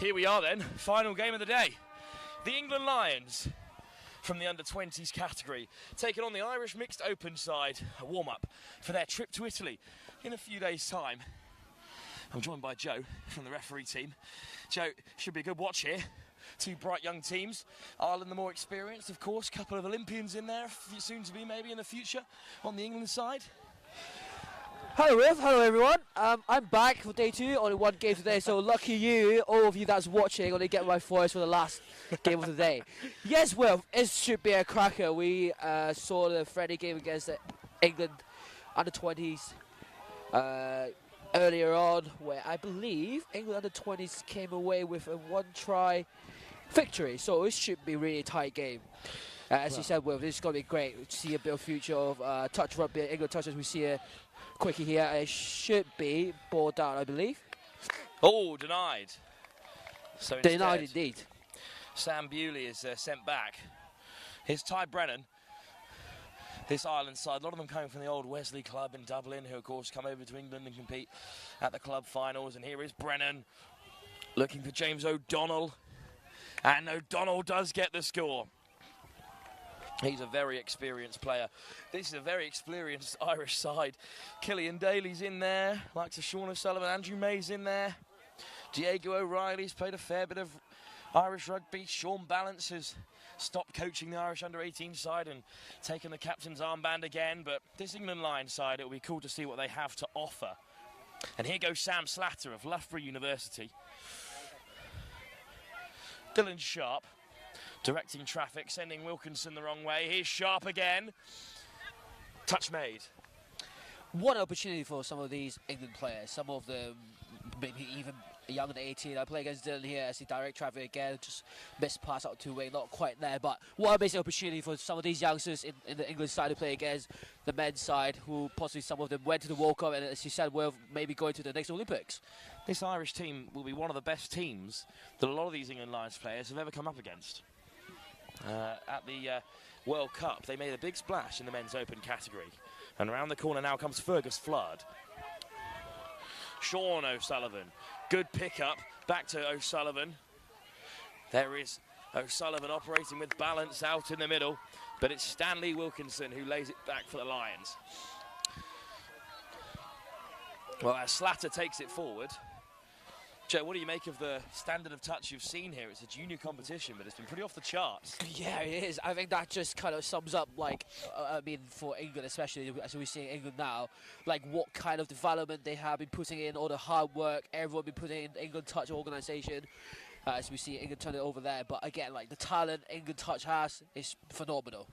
Here we are then, final game of the day. The England Lions from the under-20s category taking on the Irish Mixed Open side, a warm-up for their trip to Italy in a few days' time. I'm joined by Joe from the referee team. Joe, should be a good watch here. Two bright young teams. Ireland the more experienced, of course. Couple of Olympians in there, soon to be maybe in the future on the England side. Hello Riv, hello everyone. I'm back for day 2, only one game today, so lucky you, all of you that's watching, only get my voice for the last game of the day. Yes, well, it should be a cracker. We saw the friendly game against the England under-20s earlier on, where I believe England under-20s came away with a one-try victory, so it should be a really tight game. As you said, Will, this is going to be great to see a bit of future of touch rugby, England touches. We see a quickie here. It should be ball down, I believe. Oh, denied. So instead, denied indeed. Sam Bewley is sent back. Here's Ty Brennan. This Ireland side, a lot of them coming from the old Wesley club in Dublin, who of course come over to England and compete at the club finals. And here is Brennan looking for James O'Donnell. And O'Donnell does get the score. He's a very experienced player. This is a very experienced Irish side. Killian Daly's in there, like to Sean O'Sullivan. Andrew May's in there. Diego O'Reilly's played a fair bit of Irish rugby. Sean Balance has stopped coaching the Irish under-18 side and taken the captain's armband again. But this England Lions side, it'll be cool to see what they have to offer. And here goes Sam Slatter of Loughborough University. Dylan Sharp directing traffic, sending Wilkinson the wrong way. Here's Sharp again. Touch made. What an opportunity for some of these England players. Some of them maybe even younger than 18. I play against Dylan here. I see direct traffic again. Just missed pass out to wing. Not quite there. But what a basic opportunity for some of these youngsters in the England side to play against the men's side, who possibly some of them went to the World Cup and, as you said, will maybe going to the next Olympics. This Irish team will be one of the best teams that a lot of these England Lions players have ever come up against. At the World Cup, they made a big splash in the men's open category. And around the corner now comes Fergus Flood. Sean O'Sullivan, good pickup, back to O'Sullivan. There is O'Sullivan operating with balance out in the middle, but it's Stanley Wilkinson who lays it back for the Lions. Well, as Slatter takes it forward. Joe, what do you make of the standard of touch you've seen here? It's a junior competition, but it's been pretty off the charts. Yeah, it is. I think that just kind of sums up, like, I mean, for England, especially as we see in England now, like what kind of development they have been putting in, all the hard work, everyone been putting in England Touch organisation. As we see England turn it over there. But again, like the talent England Touch has is phenomenal.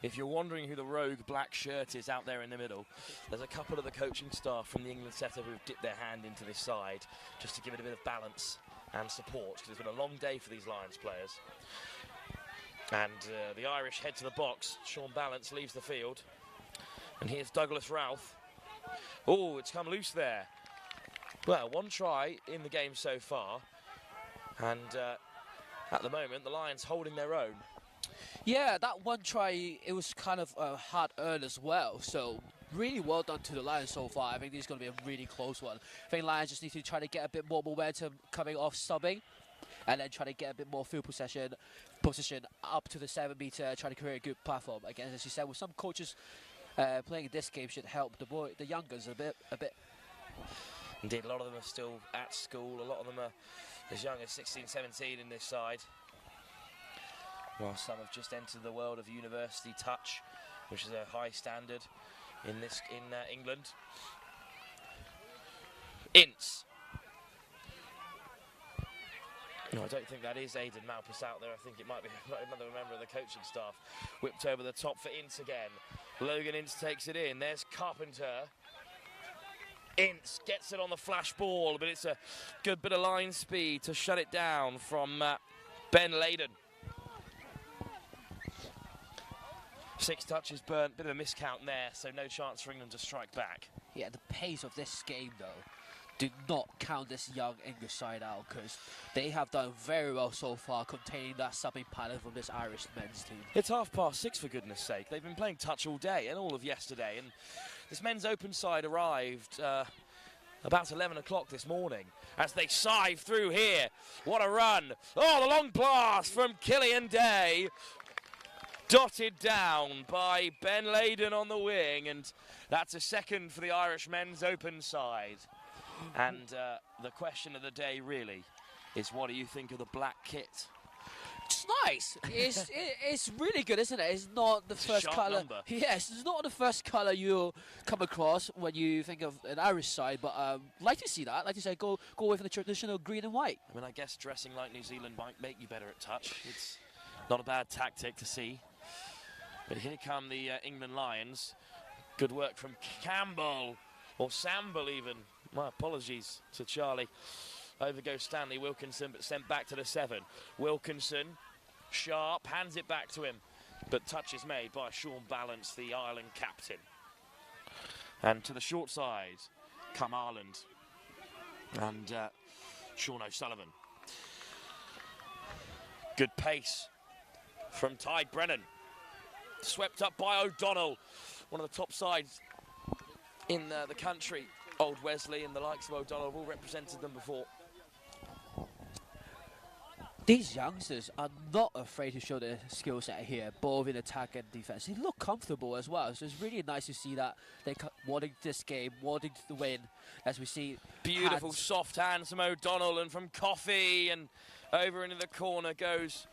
If you're wondering who the rogue black shirt is out there in the middle, there's a couple of the coaching staff from the England setup who've dipped their hand into this side just to give it a bit of balance and support, because it's been a long day for these Lions players. And the Irish head to the box. Sean Balance leaves the field. And here's Douglas Routh. Oh, it's come loose there. Well, one try in the game so far. And at the moment, the Lions holding their own. Yeah, that one try, it was kind of hard earned as well. So really well done to the Lions so far. I think this is going to be a really close one. I think Lions just need to try to get a bit more momentum coming off subbing, and then try to get a bit more field position up to the 7 meter, trying to create a good platform. Again, as you said, with some coaches playing this game should help the youngers a bit. Indeed, a lot of them are still at school. A lot of them are as young as 16, 17 in this side. Well, some have just entered the world of university touch, which is a high standard in England. Ince. No, I don't think that is Aidan Malpas out there. I think it might be another member of the coaching staff. Whipped over the top for Ince again. Logan Ince takes it in. There's Carpenter. Ince gets it on the flash ball, but it's a good bit of line speed to shut it down from Ben Layden. 6 touches burnt, bit of a miscount there, so no chance for England to strike back. Yeah, the pace of this game, though, do not count this young English side out, because they have done very well so far containing that subbing pattern from this Irish men's team. It's 6:30, for goodness sake. They've been playing touch all day and all of yesterday, and this men's open side arrived about 11 o'clock this morning as they scythe through here. What a run. Oh, the long pass from Killian Day. Dotted down by Ben Laden on the wing, and that's a second for the Irish men's open side. And the question of the day really is, what do you think of the black kit? It's nice. It's really good, isn't it? It's not the first colour. Number. Yes, it's not the first colour you'll come across when you think of an Irish side, but like to see that. Like to say, go away from the traditional green and white. I mean, I guess dressing like New Zealand might make you better at touch. It's not a bad tactic to see. But here come the England Lions. Good work from Campbell, or Samble even. My apologies to Charlie. Over goes Stanley Wilkinson, but sent back to the 7. Wilkinson, sharp, hands it back to him. But touch is made by Sean Balance, the Ireland captain. And to the short side, come Ireland. And Sean O'Sullivan. Good pace from Ty Brennan. Swept up by O'Donnell, one of the top sides in the country. Old Wesley and the likes of O'Donnell have all represented them before. These youngsters are not afraid to show their skill set here, both in attack and defense. They look comfortable as well, so it's really nice to see that they're wanting this game, wanting to win, as we see. Beautiful soft hands from O'Donnell and from Coffey, and over into the corner goes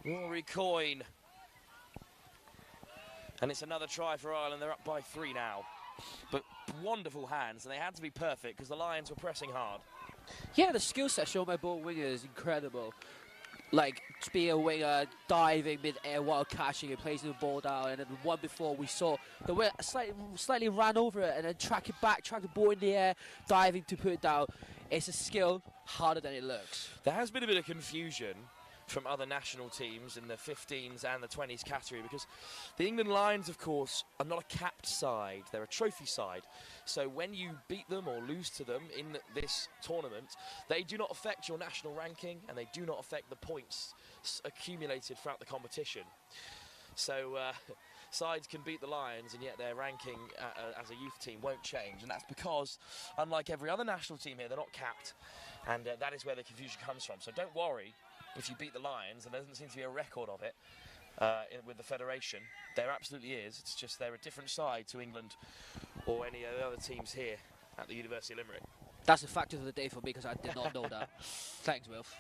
Rory Coyne. And it's another try for Ireland. They're up by 3 now. But wonderful hands, and they had to be perfect because the Lions were pressing hard. Yeah, the skill set shown by both wingers is incredible. Like, to be a winger, diving mid-air while catching and placing the ball down, and then the one before we saw the winger slightly ran over it and then track it back, track the ball in the air, diving to put it down. It's a skill harder than it looks. There has been a bit of confusion from other national teams in the 15s and the 20s category, because the England Lions, of course, are not a capped side, they're a trophy side. So when you beat them or lose to them in this tournament, they do not affect your national ranking and they do not affect the points accumulated throughout the competition. So sides can beat the Lions and yet their ranking as a youth team won't change, and that's because, unlike every other national team here, they're not capped, and that is where the confusion comes from. So don't worry if you beat the Lions, and there doesn't seem to be a record of it with the Federation. There absolutely is. It's just they're a different side to England or any of the other teams here at the University of Limerick. That's a fact of the day for me, because I did not know that. Thanks, Wilf.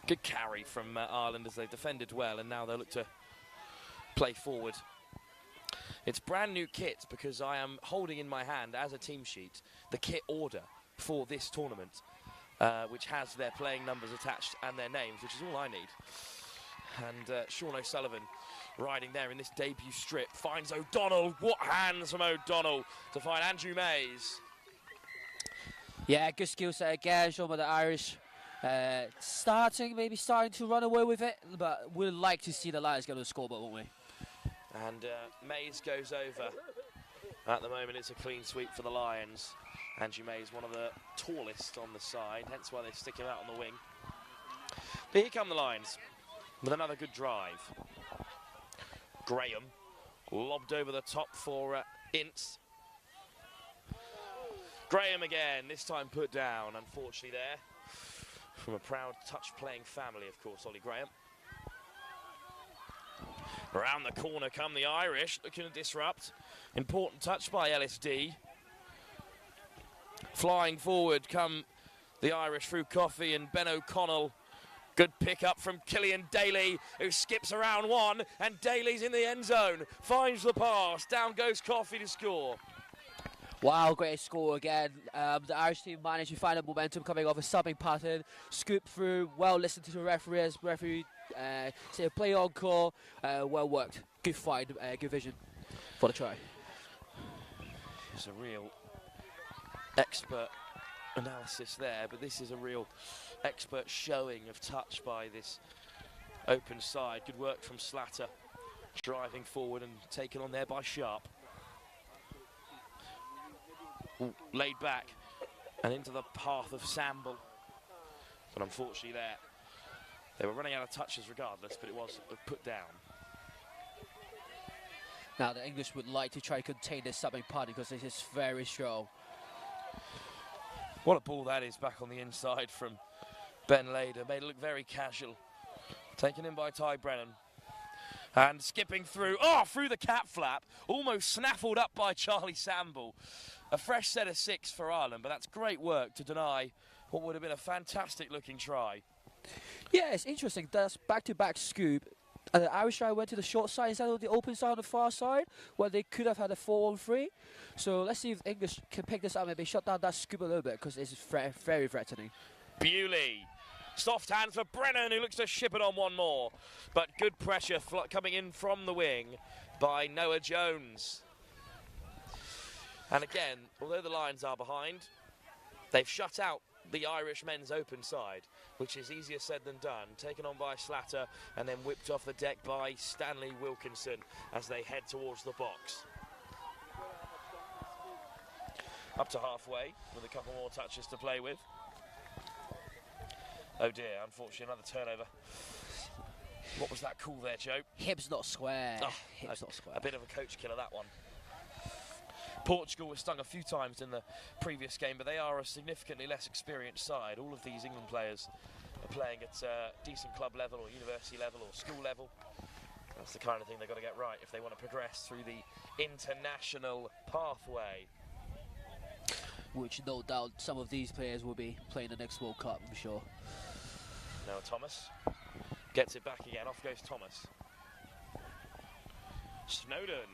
Good carry from Ireland as they defended well, and now they'll look to play forward. It's brand new kit, because I am holding in my hand as a team sheet the kit order for this tournament. Which has their playing numbers attached and their names, which is all I need. And Sean O'Sullivan riding there in this debut strip finds O'Donnell. What hands from O'Donnell to find Andrew Mays. Yeah, good skill set again, shown by the Irish. Starting to run away with it, but we'd like to see the Lions go to the scoreboard, won't we? And Mays goes over. At the moment, it's a clean sweep for the Lions. Andrew Mays, one of the tallest on the side, hence why they stick him out on the wing. But here come the Lions with another good drive. Graham lobbed over the top for Ince. Graham again, this time put down, unfortunately there. From a proud touch-playing family, of course, Ollie Graham. Around the corner come the Irish, looking to disrupt. Important touch by LSD. Flying forward come the Irish through Coffey and Ben O'Connell. Good pick up from Killian Daly, who skips around one, and Daly's in the end zone. Finds the pass, down goes Coffey to score. Wow, great score again. The Irish team managed to find a momentum coming off a subbing pattern, scoop through, well listened to the referees. Referee say play on call, well worked. Good find, good vision for the try. It's a real expert analysis there, but this is a real expert showing of touch by this open side. Good work from Slatter, driving forward and taken on there by Sharp. Ooh, laid back and into the path of Samble, but unfortunately there they were running out of touches regardless, but it was put down. Now, the English would like to try to contain this subbing party because this is very strong. What a ball that is back on the inside from Ben Lader. Made it look very casual. Taken in by Ty Brennan. And skipping through, through the cap flap. Almost snaffled up by Charlie Samble. A fresh set of 6 for Ireland, but that's great work to deny what would have been a fantastic looking try. Yeah, it's interesting. That's back-to-back scoop. The Irish side went to the short side instead of the open side on the far side, where they could have had a 4-on-3. So let's see if English can pick this up and maybe shut down that scoop a little bit, because it's very threatening. Bewley. Soft hands for Brennan, who looks to ship it on one more. But good pressure coming in from the wing by Noah Jones. And again, although the Lions are behind, they've shut out the Irish men's open side, which is easier said than done. Taken on by Slatter and then whipped off the deck by Stanley Wilkinson as they head towards the box. Up to halfway with a couple more touches to play with. Oh dear, unfortunately another turnover. What was that call there, Joe? Hips not square. Hips not square. A bit of a coach killer, that one. Portugal was stung a few times in the previous game, but they are a significantly less experienced side. All of these England players are playing at decent club level or university level or school level. That's the kind of thing they've got to get right if they want to progress through the international pathway. Which, no doubt, some of these players will be playing the next World Cup, I'm sure. Now Thomas gets it back again. Off goes Thomas. Snowden.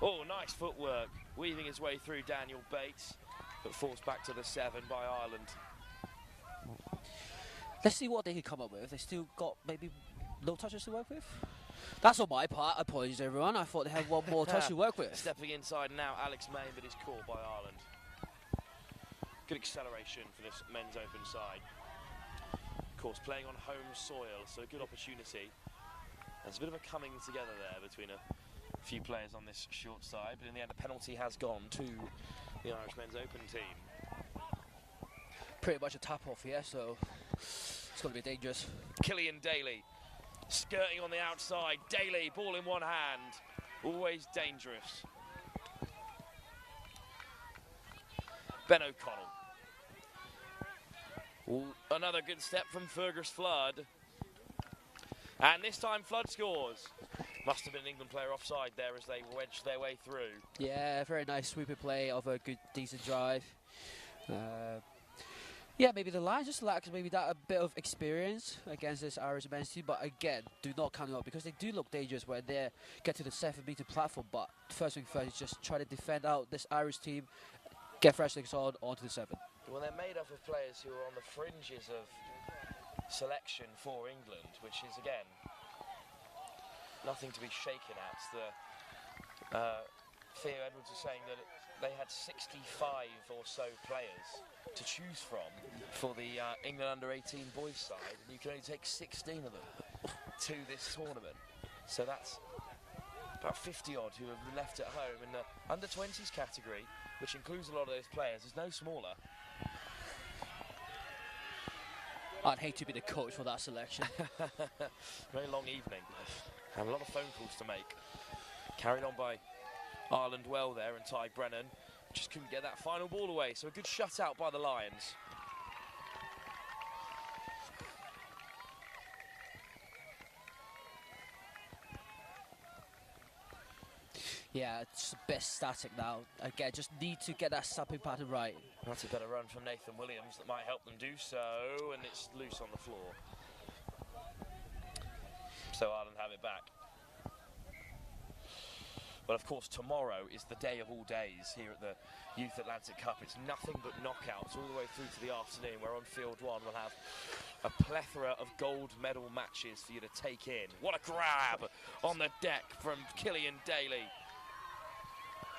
Oh, nice footwork. Weaving his way through Daniel Bates, but falls back to the 7 by Ireland. Let's see what they can come up with. They still got maybe no touches to work with? That's on my part. Apologies, everyone. I thought they had one more touch to work with. Stepping inside now, Alex Main, but is caught by Ireland. Good acceleration for this men's open side. Of course, playing on home soil, so a good opportunity. There's a bit of a coming together there between a few players on this short side, but in the end, the penalty has gone to the Irish men's open team. Pretty much a tap-off here, so it's going to be dangerous. Killian Daly. Skirting on the outside, Daly, ball in one hand, always dangerous. Ben O'Connell. Ooh, another good step from Fergus Flood. And this time Flood scores. Must have been an England player offside there as they wedged their way through. Yeah, very nice sweeper play of a good, decent drive. Yeah, maybe the Lions just lack maybe that a bit of experience against this Irish men's team, but again, do not count it out because they do look dangerous when they get to the 7-meter platform. But first thing first is just try to defend out this Irish team, get fresh things on onto the 7. Well, they're made up of players who are on the fringes of selection for England, which is again nothing to be shaken at. Theo Edwards was saying that they had 65 or so players to choose from for the England under-18 boys side, and you can only take 16 of them to this tournament. So that's about 50 odd who have been left at home in the under-20s category, which includes a lot of those players. Is no smaller. I'd hate to be the coach for that selection. Very long evening and a lot of phone calls to make. Carried on by Ireland well there, and Ty Brennan just couldn't get that final ball away, so a good shutout by the Lions. Yeah, it's a bit static now. Again, just need to get that stopping pattern right. That's a better run from Nathan Williams that might help them do so, and it's loose on the floor. So Ireland have it back. But of course, tomorrow is the day of all days here at the Youth Atlantic Cup. It's nothing but knockouts all the way through to the afternoon, where on field 1 we'll have a plethora of gold medal matches for you to take in. What a grab on the deck from Killian Daly.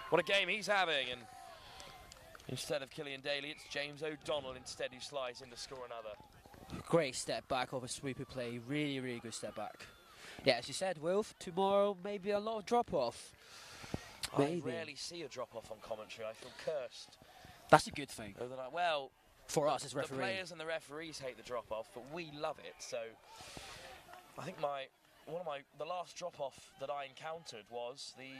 What a game he's having. And instead of Killian Daly, it's James O'Donnell instead who slides in to score another. Great step back of a sweeper play. Really, really good step back. Yeah, as you said, Wilf, tomorrow maybe a lot of drop-off. I rarely see a drop-off on commentary. I feel cursed. That's a good thing. Well, for us as referees. The players and the referees hate the drop-off, but we love it. So I think the last drop-off that I encountered was the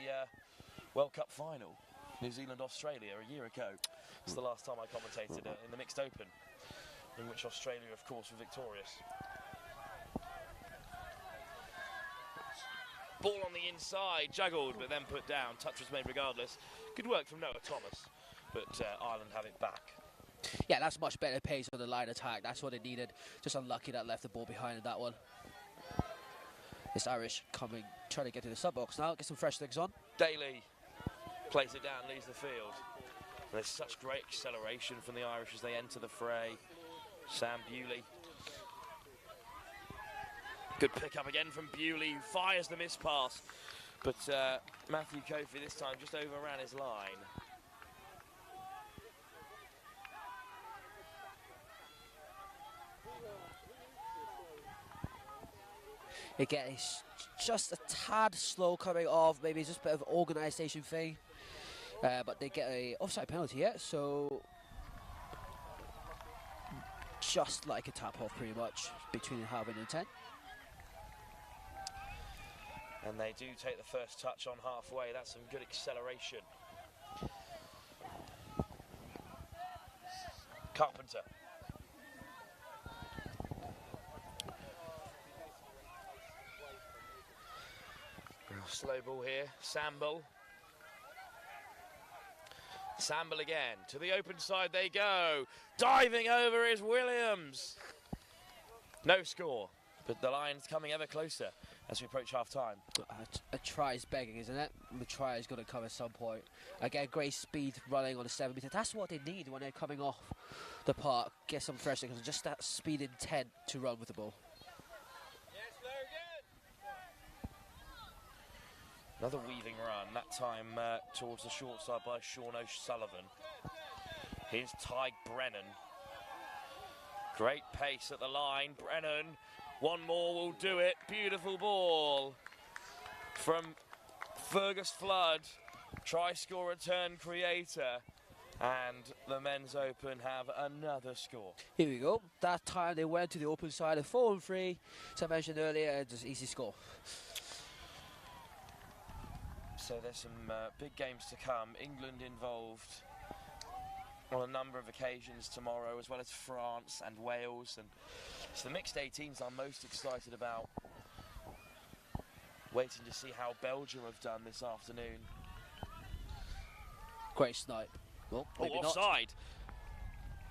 World Cup final. New Zealand, Australia a year ago. It's the last time I commentated in the Mixed Open, in which Australia, of course, were victorious. Ball on the inside, juggled, but then put down. Touch was made regardless. Good work from Noah Thomas, but Ireland have it back. Yeah, that's much better pace on the line attack. That's what they needed. Just unlucky that left the ball behind in that one. This Irish coming, trying to get to the sub-box now. Get some fresh legs on. Daly plays it down, leaves the field. And there's such great acceleration from the Irish as they enter the fray. Sam Bewley. Good pick up again from Bewley, who fires the miss pass. But Matthew Kofi this time just overran his line. Again, it's just a tad slow coming off. Maybe it's just a bit of an organisation thing. But they get a offside penalty yet, so just like a tap off pretty much between Harvin and 10. And they do take the first touch on halfway. That's some good acceleration. Carpenter. Slow ball here. Samble. Samble again. To the open side they go. Diving over is Williams. No score. But the Lions coming ever closer as we approach half-time. A try is begging, isn't it? The try is going to come at some point. Again, great speed running on the 7 metre. That's what they need when they're coming off the park. Get some freshness, just that speed intent to run with the ball. Yes, very good. Another weaving run, that time towards the short side by Sean O'Sullivan. Here's Ty Brennan. Great pace at the line. Brennan. One more will do it. Beautiful ball from Fergus Flood. Try score return creator. And the Men's Open have another score. Here we go. That time they went to the open side of 4-3. As I mentioned earlier, just easy score. So there's some big games to come. England involved on a number of occasions tomorrow, as well as France and Wales. And it's the mixed 18s I'm most excited about. Waiting to see how Belgium have done this afternoon. Great snipe. Well, maybe offside.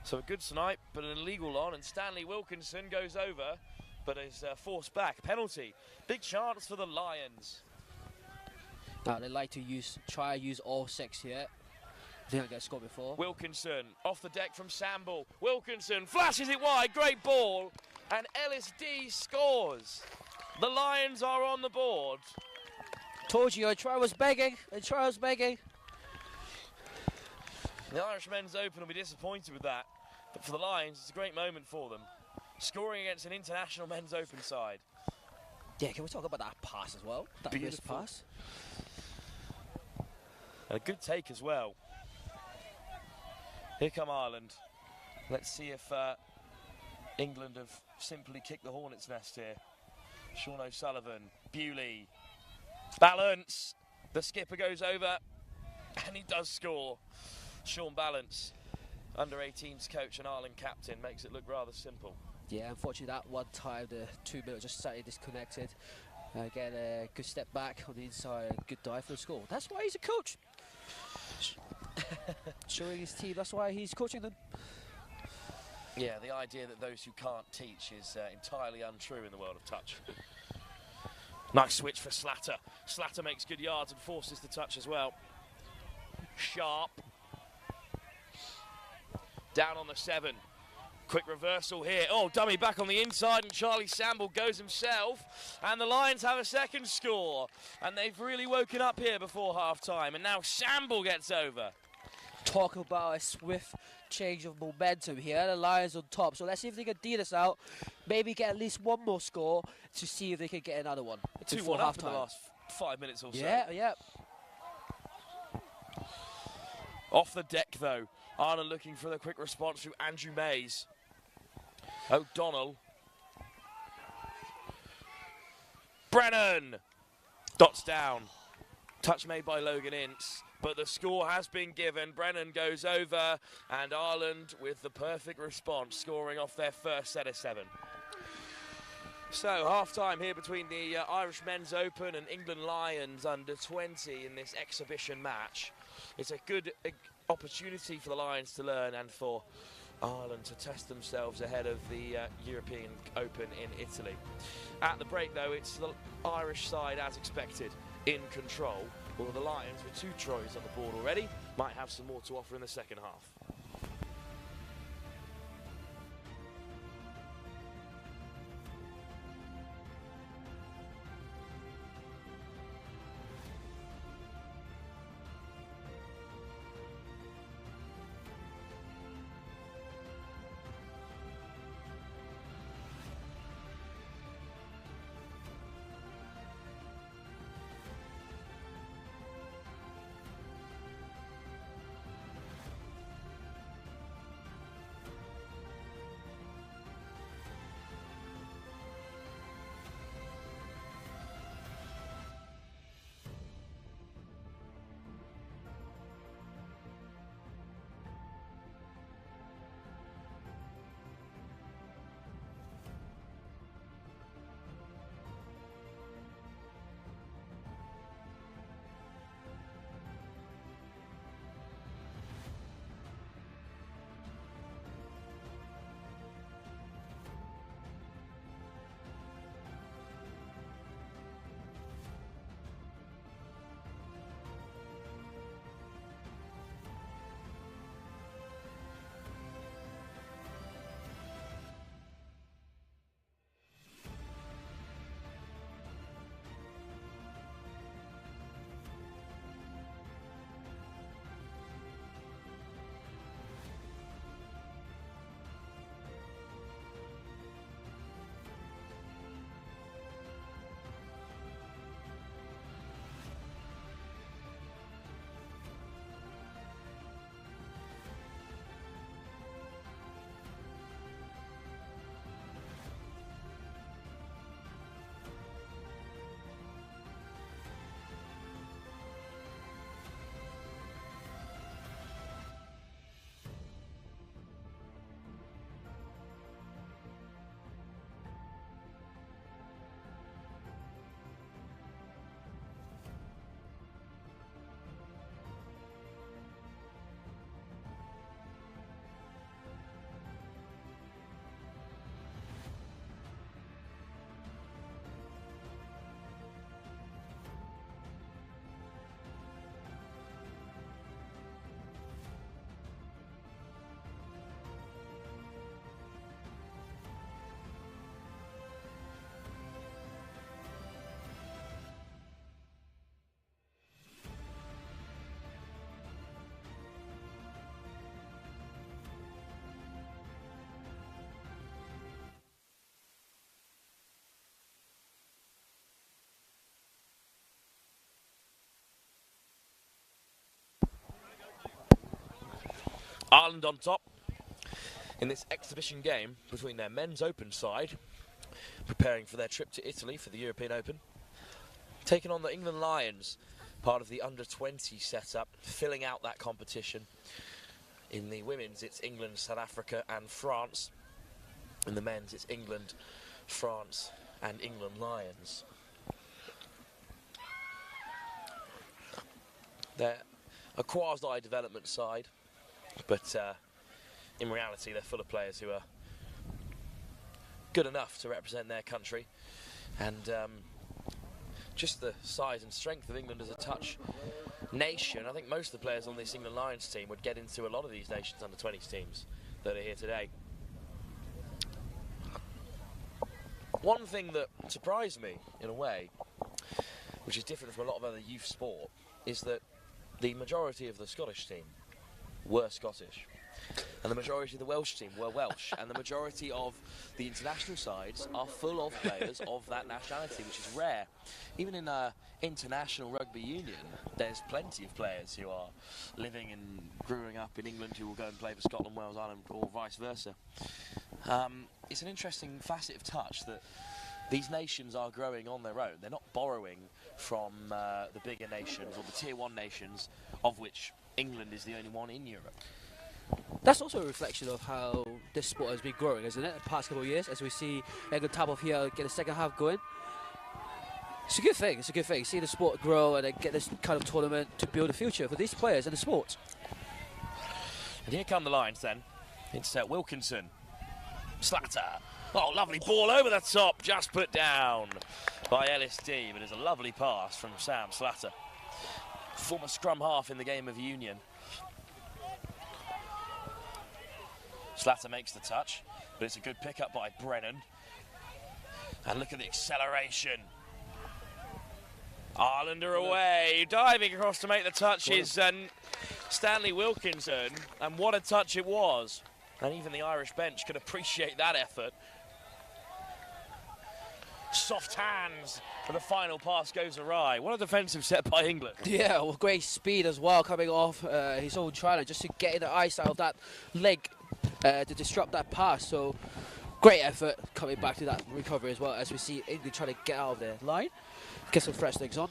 So a good snipe, but an illegal on, and Stanley Wilkinson goes over, but is forced back. Penalty. Big chance for the Lions. Now they like to try and use all 6 here. I think I got scored before. Wilkinson off the deck from Samble. Wilkinson flashes it wide. Great ball, and LSD scores. The Lions are on the board. Told you, a try was begging. A try was begging. The Irish Men's Open will be disappointed with that, but for the Lions, it's a great moment for them. Scoring against an international Men's Open side. Yeah, can we talk about that pass as well? That missed pass. And a good take as well. Here come Ireland. Let's see if England have simply kicked the hornet's nest here. Sean O'Sullivan, Bewley, Balance. The skipper goes over, and he does score. Sean Balance, under-18s coach and Ireland captain, makes it look rather simple. Yeah, unfortunately that one time the 2 minutes just slightly disconnected. Again, a good step back on the inside, good dive for the score. That's why he's a coach. Showing his team, that's why he's coaching them. Yeah, the idea that those who can't teach is entirely untrue in the world of touch. Nice switch for Slatter. Slatter makes good yards and forces the touch as well. Sharp. Down on the 7. Quick reversal here. Oh, dummy back on the inside, and Charlie Samble goes himself. And the Lions have a second score. And they've really woken up here before half-time. And now Samble gets over. Talk about a swift change of momentum here. The Lions on top. So let's see if they can deal this out. Maybe get at least one more score to see if they can get another one. 2-1 up in the last 5 minutes or so. Yeah. Off the deck, though. Ireland looking for the quick response through Andrew Mays. O'Donnell. Brennan. Dots down. Touch made by Logan Ince. But the score has been given. Brennan goes over, and Ireland with the perfect response, scoring off their first set of 7. So, half-time here between the Irish Men's Open and England Lions under 20 in this exhibition match. It's a good opportunity for the Lions to learn and for Ireland to test themselves ahead of the European Open in Italy. At the break, though, it's the Irish side, as expected, in control. Well, the Lions, with 2 tries on the board already, might have some more to offer in the second half. Ireland on top in this exhibition game between their Men's Open side, preparing for their trip to Italy for the European Open, taking on the England Lions, part of the under-20 setup, filling out that competition. In the women's, it's England, South Africa and France. In the men's, it's England, France and England Lions. They're a quasi-development side, but in reality they're full of players who are good enough to represent their country, and just the size and strength of England as a touch nation. I think most of the players on this England Lions team would get into a lot of these nations under 20s teams that are here today. One thing that surprised me in a way, which is different from a lot of other youth sport, is that the majority of the Scottish team were Scottish, and the majority of the Welsh team were Welsh, and the majority of the international sides are full of players of that nationality, which is rare. Even in international rugby union, there's plenty of players who are living and growing up in England who will go and play for Scotland, Wales, Ireland, or vice versa. It's an interesting facet of touch that these nations are growing on their own. They're not borrowing from the bigger nations or the Tier 1 nations, of which England is the only one in Europe. That's also a reflection of how this sport has been growing, isn't it? The past couple of years, as we see England top of here get the second half going. It's a good thing. It's a good thing. See the sport grow and then get this kind of tournament to build a future for these players and the sport. And here come the lines then. It's Wilkinson. Slatter. Oh, lovely ball over the top. Just put down by LSD. But it's a lovely pass from Sam Slatter. Former scrum half in the game of Union. Slatter makes the touch, but it's a good pick-up by Brennan. And look at the acceleration. Ireland are away. Diving across to make the touch is Stanley Wilkinson. And what a touch it was. And even the Irish bench could appreciate that effort. Soft hands, but the final pass goes awry. What a defensive set by England. Yeah, well, great speed as well, coming off his own try just to get in the eyesight of that leg to disrupt that pass. So great effort coming back to that recovery as well, as we see England trying to get out of their line. Get some fresh legs on.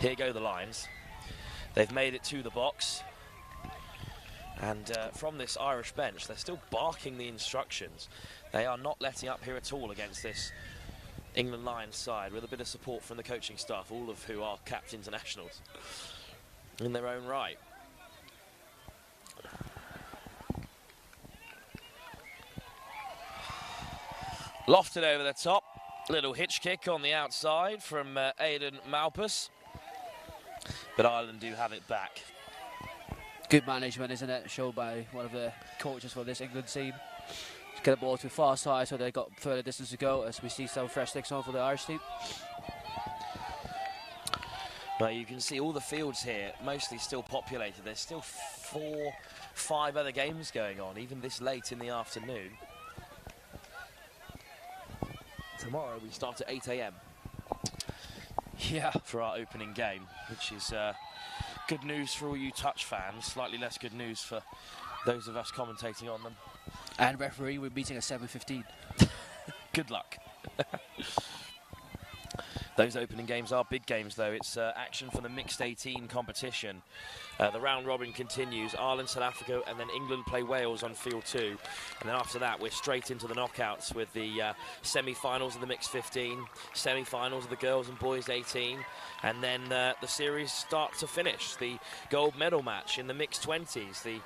Here go the lines. They've made it to the box. And from this Irish bench, they're still barking the instructions. They are not letting up here at all against this England Lions side, with a bit of support from the coaching staff, all of who are capped internationals in their own right. Lofted over the top. Little hitch kick on the outside from Aidan Malpas. But Ireland do have it back. Good management, isn't it? Shown by one of the coaches for this England team. To get the ball to the far side so they got further distance to go, as we see some fresh legs on for the Irish team. Well, you can see all the fields here, mostly still populated. There's still 4, 5 other games going on, even this late in the afternoon. Tomorrow we start at 8 AM. Yeah. For our opening game, which is good news for all you touch fans, slightly less good news for those of us commentating on them. And referee, we're meeting at 7:15. Good luck. Those opening games are big games, though. It's action for the mixed 18 competition. The round robin continues. Ireland, South Africa, and then England play Wales on field 2. And then after that, we're straight into the knockouts with the semi-finals of the mixed 15, semi-finals of the girls and boys 18, and then the series start to finish. The gold medal match in the mixed 20s, the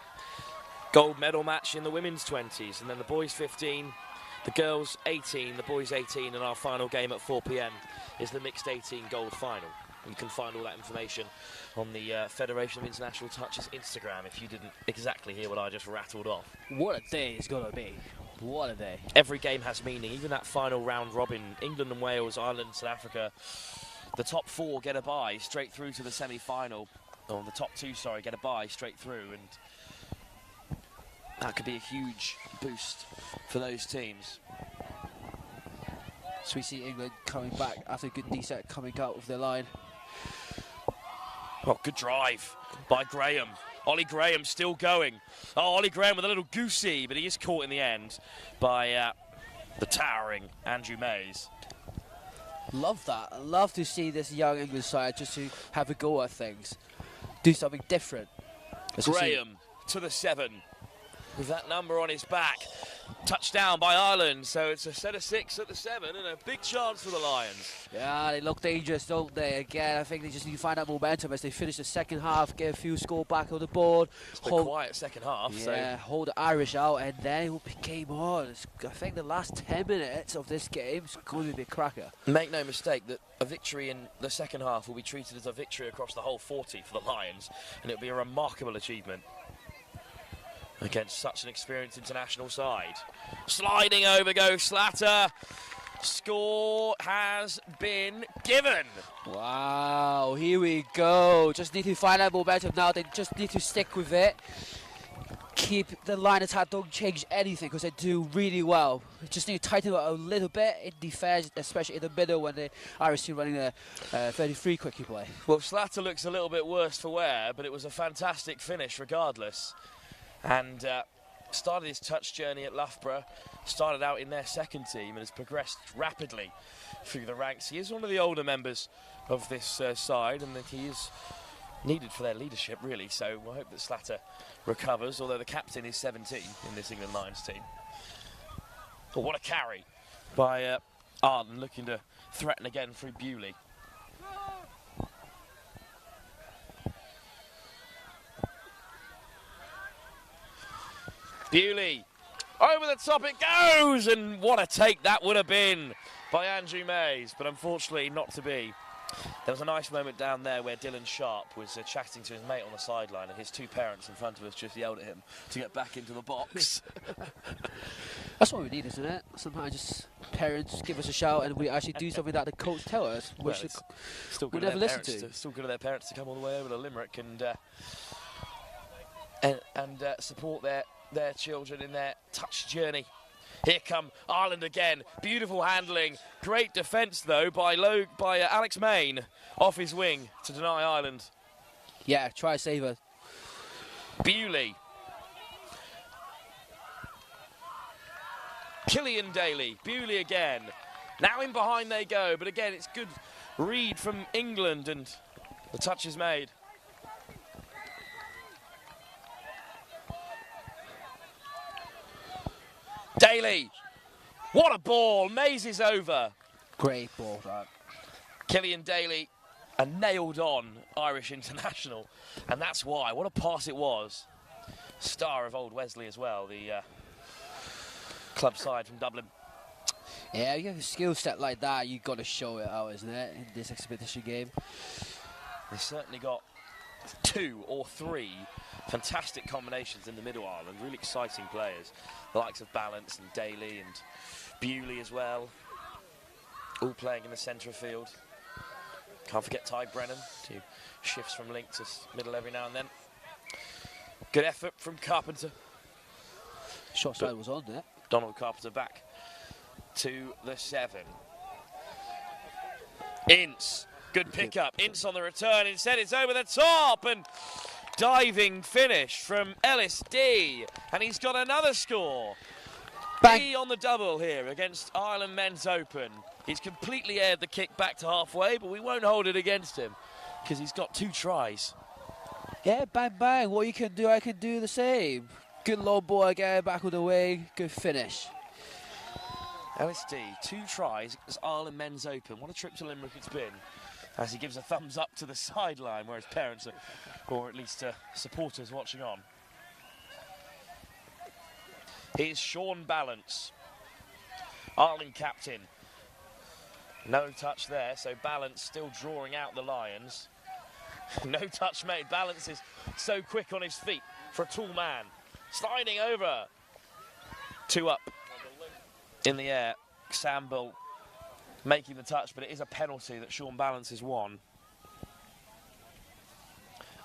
gold medal match in the women's 20s, and then the boys 15, the girls 18, the boys 18, and our final game at 4 PM is the mixed 18 gold final. You can find all that information on the Federation of International Touch's Instagram if you didn't exactly hear what I just rattled off. What a day it's going to be. What a day. Every game has meaning, even that final round robin. England and Wales, Ireland, South Africa. The top 4 get a bye straight through to the semi-final. Or the top 2, sorry, get a bye straight through. And that could be a huge boost for those teams. So we see England coming back after a good D-set, coming out of their line. Oh, good drive by Graham. Ollie Graham still going. Oh, Ollie Graham with a little goosey, but he is caught in the end by the towering Andrew Mays. Love that. Love to see this young England side just to have a go at things. Do something different. Graham to the 7 with that number on his back. Touchdown by Ireland, so it's a set of 6 at the 7 and a big chance for the Lions. Yeah, they look dangerous, don't they? Again, I think they just need to find that momentum as they finish the second half, get a few score back on the board. It's been a quiet second half. Yeah, hold the Irish out, and then who came on? I think the last 10 minutes of this game is going to be a cracker. Make no mistake that a victory in the second half will be treated as a victory across the whole 40 for the Lions, and it'll be a remarkable achievement against such an experienced international side. Sliding over goes Slatter. Score has been given. Wow, here we go. Just need to find that momentum now. They just need to stick with it. Keep the line attack, don't change anything because they do really well. Just need to tighten it up a little bit in defence, especially in the middle when the Irish team running a 33 quickie play. Well, Slatter looks a little bit worse for wear, but it was a fantastic finish regardless. And started his touch journey at Loughborough, started out in their second team and has progressed rapidly through the ranks. He is one of the older members of this side, and that he is needed for their leadership, really. So I hope that Slatter recovers, although the captain is 17 in this England Lions team. But what a carry by Arden, looking to threaten again through Bewley. Bewley, over the top it goes, and what a take that would have been by Andrew Mays, but unfortunately not to be. There was a nice moment down there where Dylan Sharp was chatting to his mate on the sideline, and his two parents in front of us just yelled at him to get back into the box. That's what we need, isn't it? Sometimes just parents give us a shout and we actually do something that the coach tells us. Well, still good we never listen to. Still good of their parents to come all the way over to Limerick and support their children in their touch journey. Here come Ireland again. Beautiful handling. Great defence, though, by Alex Main off his wing to deny Ireland. Yeah, try saver. Bewley. Killian Daly. Bewley again. Now in behind they go, but again, it's good read from England, and the touch is made. Daly, what a ball, Mays is over. Great ball, that. Killian Daly, a nailed-on Irish international, and that's why. What a pass it was. Star of Old Wesley as well, the club side from Dublin. Yeah, you have a skill set like that, you've got to show it out, isn't it, in this exhibition game? They certainly got 2 or 3 fantastic combinations in the middle Ireland, really exciting players. The likes of Balance and Daly and Bewley as well, all playing in the centre of field. Can't forget Ty Brennan, who shifts from link to middle every now and then. Good effort from Carpenter. Shot side was on there. Donald Carpenter back to the 7. Ince, good pickup. Ince on the return. Instead, it's over the top, and diving finish from Ellis D, and he's got another score. Bang. D on the double here against Ireland Men's Open. He's completely aired the kick back to halfway, but we won't hold it against him because he's got 2 tries. Yeah, bang, bang. What you can do, I can do the same. Good low ball again, back with the way. Good finish. LSD, 2 tries as Ireland Men's Open. What a trip to Limerick it's been. As he gives a thumbs up to the sideline where his parents are, or at least supporters watching on. Here's Sean Balance, Ireland captain. No touch there, so Balance still drawing out the Lions. No touch made. Balance is so quick on his feet for a tall man. Sliding over. 2 up in the air. Samble making the touch, but it is a penalty that Sean Balance has won.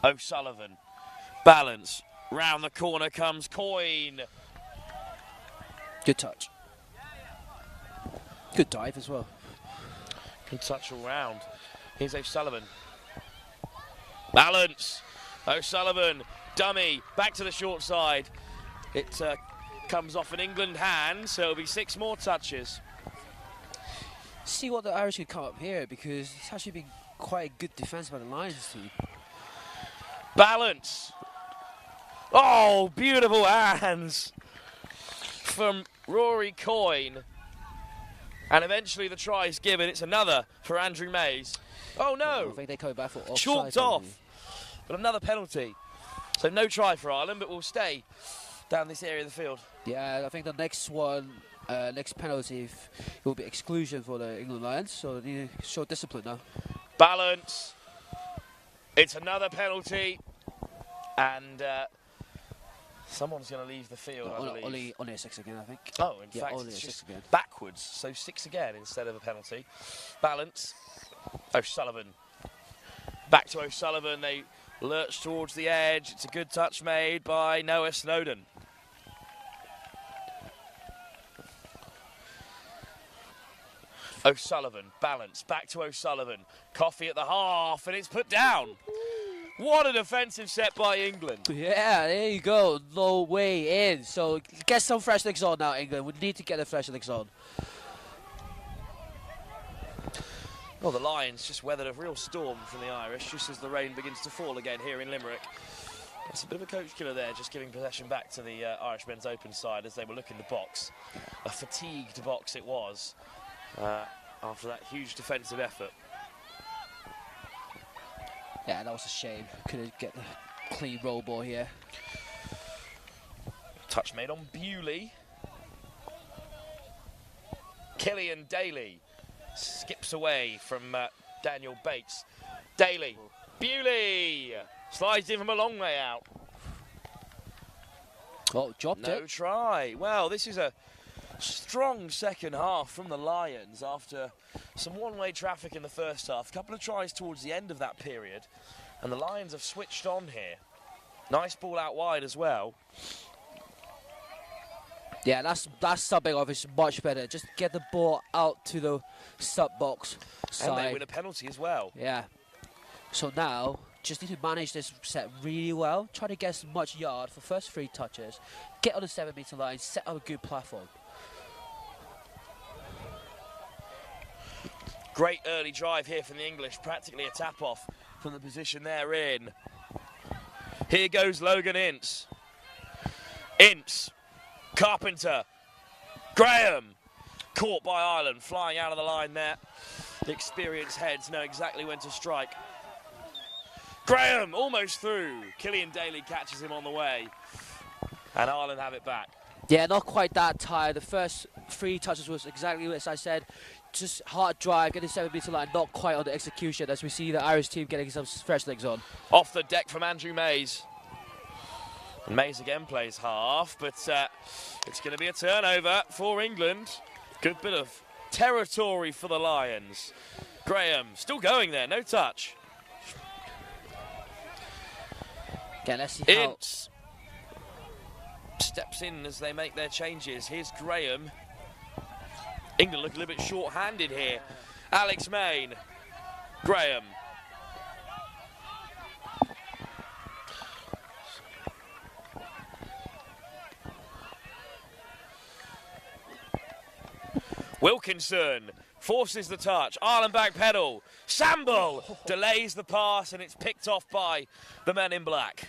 O'Sullivan. Balance. Round the corner comes Coyne. Good touch. Good dive as well. Good touch all round. Here's O'Sullivan. Balance. O'Sullivan. Dummy. Back to the short side. It comes off an England hand, so it'll be 6 more touches. See what the Irish could come up here, because it's actually been quite a good defence by the Lions team. Balance. Oh, beautiful hands from Rory Coyne. And eventually the try is given. It's another for Andrew Mays. Oh no! I think they come back for offside. Chalked off. But another penalty. So no try for Ireland, but we'll stay down this area of the field. Yeah, I think the next one, next penalty, it will be exclusion for the England Lions. So they need to show discipline now. Balance. It's another penalty. And someone's going to leave the field, I believe. Only a 6 again, I think. Oh, in fact, only it's a 6 just again. backwards. So 6 again instead of a penalty. Balance. O'Sullivan. Back to O'Sullivan. They lurch towards the edge. It's a good touch made by Noah Snowden. O'Sullivan. Balance. Back to O'Sullivan. Coffey at the half, and it's put down. What a defensive set by England. Yeah, there you go. No way in. So get some fresh legs on now, England. We need to get the fresh legs on. Well, the Lions just weathered a real storm from the Irish just as the rain begins to fall again here in Limerick. It's a bit of a coach killer there, just giving possession back to the Irish men's open side as they were looking the box. A fatigued box it was after that huge defensive effort. Yeah, that was a shame. Couldn't get the clean roll ball here. Touch made on Bewley. Killian Daly skips away from Daniel Bates. Daly, Bewley slides in from a long way out. Oh, dropped it. No try. Well, this is a strong second half from the Lions after some one-way traffic in the first half. A couple of tries towards the end of that period, and the Lions have switched on here. Nice ball out wide as well. Yeah, that's subbing off is much better. Just get the ball out to the sub box side. And they win a penalty as well. Yeah. So now, just need to manage this set really well. Try to get as much yard for first 3 touches. Get on the 7-meter line, set up a good platform. Great early drive here from the English. Practically a tap-off from the position they're in. Here goes Logan Ince. Ince. Carpenter. Graham. Caught by Ireland, flying out of the line there. The experienced heads know exactly when to strike. Graham almost through. Killian Daly catches him on the way. And Ireland have it back. Yeah, not quite that tired. The first 3 touches was exactly as I said. Just hard drive, getting 7-meter line, not quite on the execution as we see the Irish team getting some fresh legs on. Off the deck from Andrew Mays. And Mays again plays half, but it's going to be a turnover for England. Good bit of territory for the Lions. Graham still going there, no touch. Okay, let's see how... Ince steps in as they make their changes. Here's Graham. England look a little bit short-handed here. Alex Main. Graham. Wilkinson forces the touch. Ireland back pedal. Samble delays the pass and it's picked off by the men in black.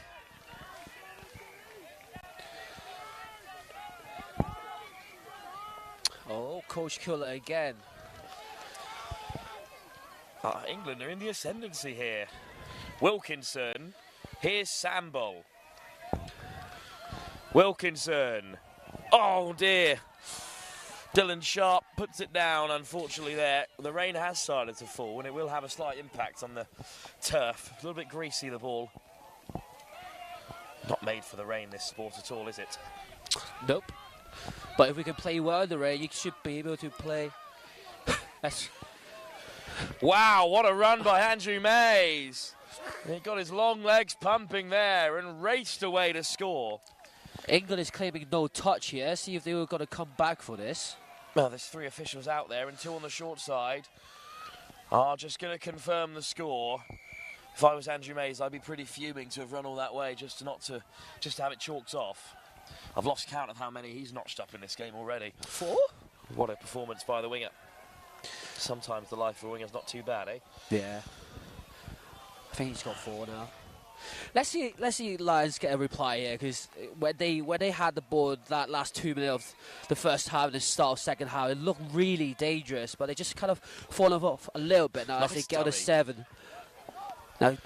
Oh, Coach Killer again. England are in the ascendancy here. Wilkinson. Here's Samble. Wilkinson. Oh dear. Dylan Sharp puts it down, unfortunately there. The rain has started to fall and it will have a slight impact on the turf. A little bit greasy, the ball. Not made for the rain, this sport at all, is it? Nope. But if we can play well in the rain, you should be able to play. Wow, what a run by Andrew Mays. He got his long legs pumping there and raced away to score. England is claiming no touch here. See if they were going to come back for this. Well, there's 3 officials out there and 2 on the short side. Just going to confirm the score. If I was Andrew Mays, I'd be pretty fuming to have run all that way just to have it chalked off. I've lost count of how many he's notched up in this game already. 4? What a performance by the winger. Sometimes the life of a winger's not too bad, eh? Yeah. I think he's got 4 now. Let's see Lions get a reply here, because when they had the ball that last 2 minutes of the first half and the start of second half, it looked really dangerous, but they just kind of fallen off a little bit now as they get on the 7. Now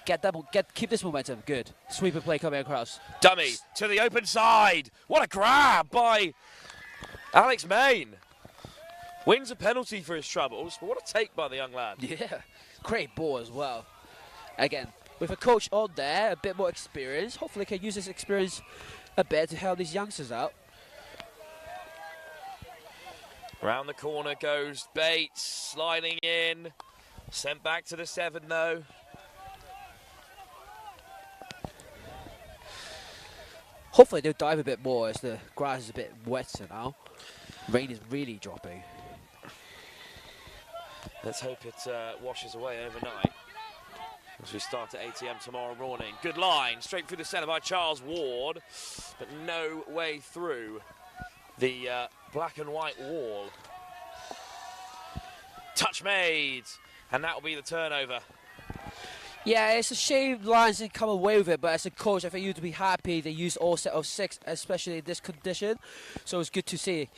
keep this momentum. Good. Sweeper play coming across. Dummy to the open side. What a grab by Alex Main. Wins a penalty for his troubles, but what a take by the young lad. Yeah, great ball as well. Again, with a coach on there, a bit more experience, hopefully he can use his experience a bit to help these youngsters out. Round the corner goes Bates, sliding in. Sent back to the 7 though. Hopefully they'll dive a bit more as the grass is a bit wetter now. Rain is really dropping. Let's hope it washes away overnight. as we start at 8 AM tomorrow morning. Good line, straight through the centre by Charles Ward, but no way through the black and white wall. Touch made, and that will be the turnover. Yeah, it's a shame Lions didn't come away with it, but as a coach, I think you'd be happy they used all set of 6, especially in this condition. So it's good to see.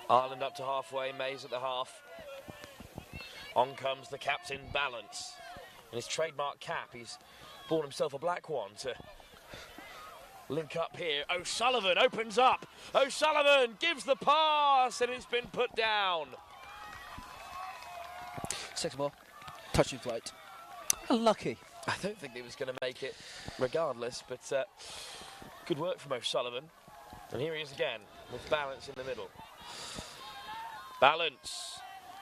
Ireland up to halfway, Mays at the half. On comes the captain, Balance. In his trademark cap, he's bought himself a black one to link up here. O'Sullivan opens up. O'Sullivan gives the pass, and it's been put down. 6 more. Touching flight. Unlucky. I don't think he was going to make it regardless, but good work from O'Sullivan. And here he is again, with Balance in the middle. Balance.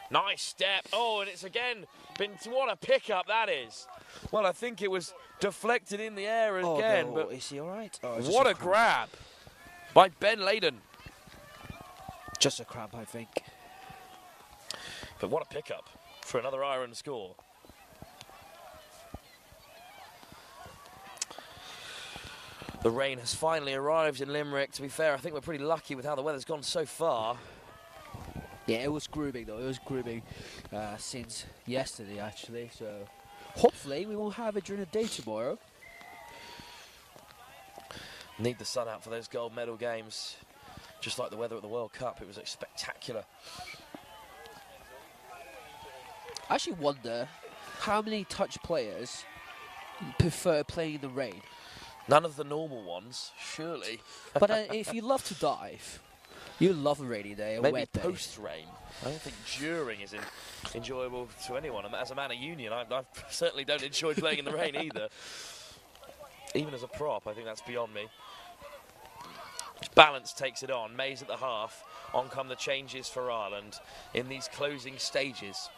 Nice step. Oh, and it's again been... What a pickup that is. Well, I think it was deflected in the air again. No. But is he all right? Oh, what a grab by Ben Layden. Just a cramp, I think. But what a pickup for another Ireland score. The rain has finally arrived in Limerick. To be fair, I think we're pretty lucky with how the weather's gone so far. Yeah, it was grooming though. It was grooming since yesterday, actually. So hopefully we won't have it during the day tomorrow. Need the sun out for those gold medal games. Just like the weather at the World Cup, it was spectacular. I actually wonder how many touch players prefer playing in the rain. None of the normal ones, surely. But if you love to dive, you love a rainy day, a Maybe wet day. post-rain. I don't think during is enjoyable to anyone. And as a man of union, I certainly don't enjoy playing in the rain either. Even as a prop, I think that's beyond me. Balance takes it on. Mays at the half. On come the changes for Ireland in these closing stages.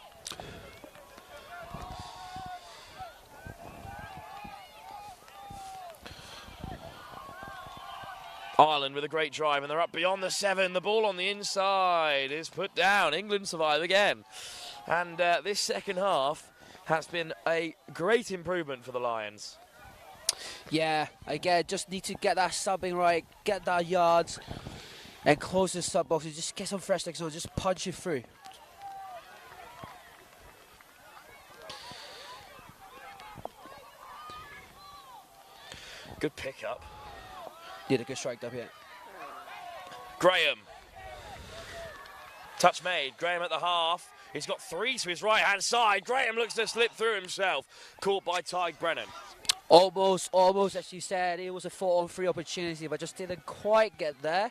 Ireland with a great drive, and they're up beyond the 7. The ball on the inside is put down. England survive again. And this second half has been a great improvement for the Lions. Yeah, again, just need to get that subbing right, get that yards, and close the sub box, and just get some fresh legs on, just punch it through. Good pickup. Did a good strike up here. Graham. Touch made. Graham at the half. He's got 3 to his right-hand side. Graham looks to slip through himself. Caught by Tyg Brennan. Almost, as you said, it was a 4-on-3 opportunity, but just didn't quite get there.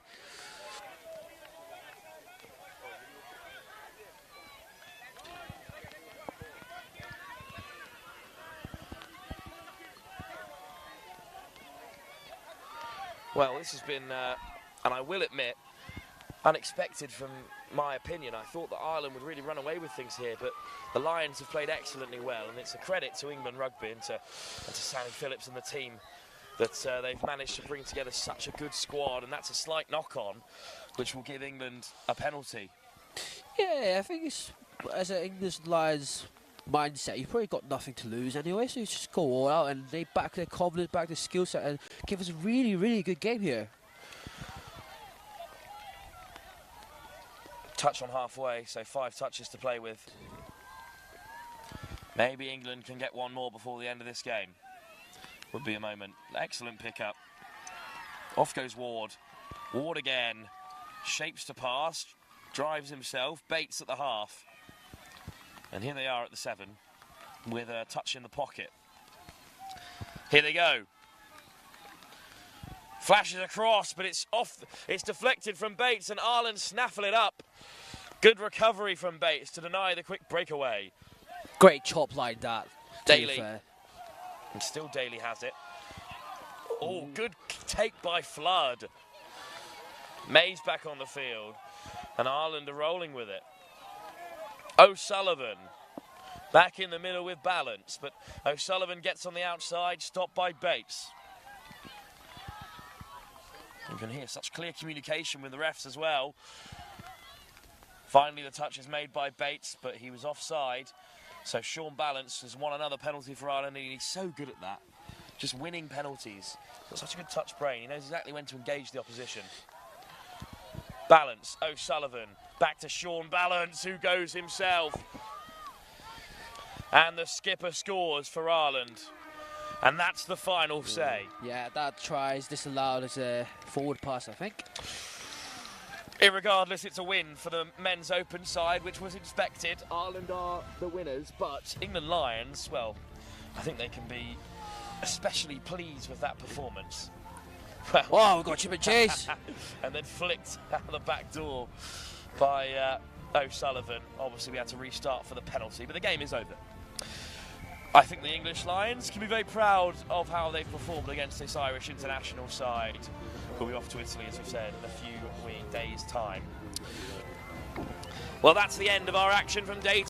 Well, this has been, and I will admit, unexpected from my opinion. I thought that Ireland would really run away with things here, but the Lions have played excellently well, and it's a credit to England Rugby and to Sammy Phillips and the team that they've managed to bring together such a good squad, and that's a slight knock-on, which will give England a penalty. Yeah, I think it's, as an English Lions mindset, you've probably got nothing to lose anyway, so you just go all out and they back their confidence, back their skill set, and give us a really, really good game here. Touch on halfway, so 5 touches to play with. Maybe England can get one more before the end of this game. Would be a moment. Excellent pickup. Off goes Ward. Ward again. Shapes to pass. Drives himself. Bates at the half. And here they are at the 7 with a touch in the pocket. Here they go. Flashes across, but it's off. It's deflected from Bates, and Ireland snaffle it up. Good recovery from Bates to deny the quick breakaway. Great chop like that. Daly. And still Daly has it. Oh, good take by Flood. Mays back on the field, and Ireland are rolling with it. O'Sullivan back in the middle with Balance, but O'Sullivan gets on the outside, stopped by Bates. You can hear such clear communication with the refs as well. Finally, the touch is made by Bates, but he was offside. So Sean Balance has won another penalty for Ireland, and he's so good at that. Just winning penalties. He's got such a good touch brain. He knows exactly when to engage the opposition. Balance, O'Sullivan, back to Sean Balance, who goes himself. And the skipper scores for Ireland. And that's the final say. Yeah, that try is disallowed as a forward pass, I think. Irregardless, it's a win for the men's open side, which was expected. Ireland are the winners, but England Lions, well, I think they can be especially pleased with that performance. Well, oh, we've got Chip and Chase. and then flicked out the back door by O'Sullivan. Obviously, we had to restart for the penalty, but the game is over. I think the English Lions can be very proud of how they've performed against this Irish international side. We'll be off to Italy, as we've said, in a few days' time. Well, that's the end of our action from day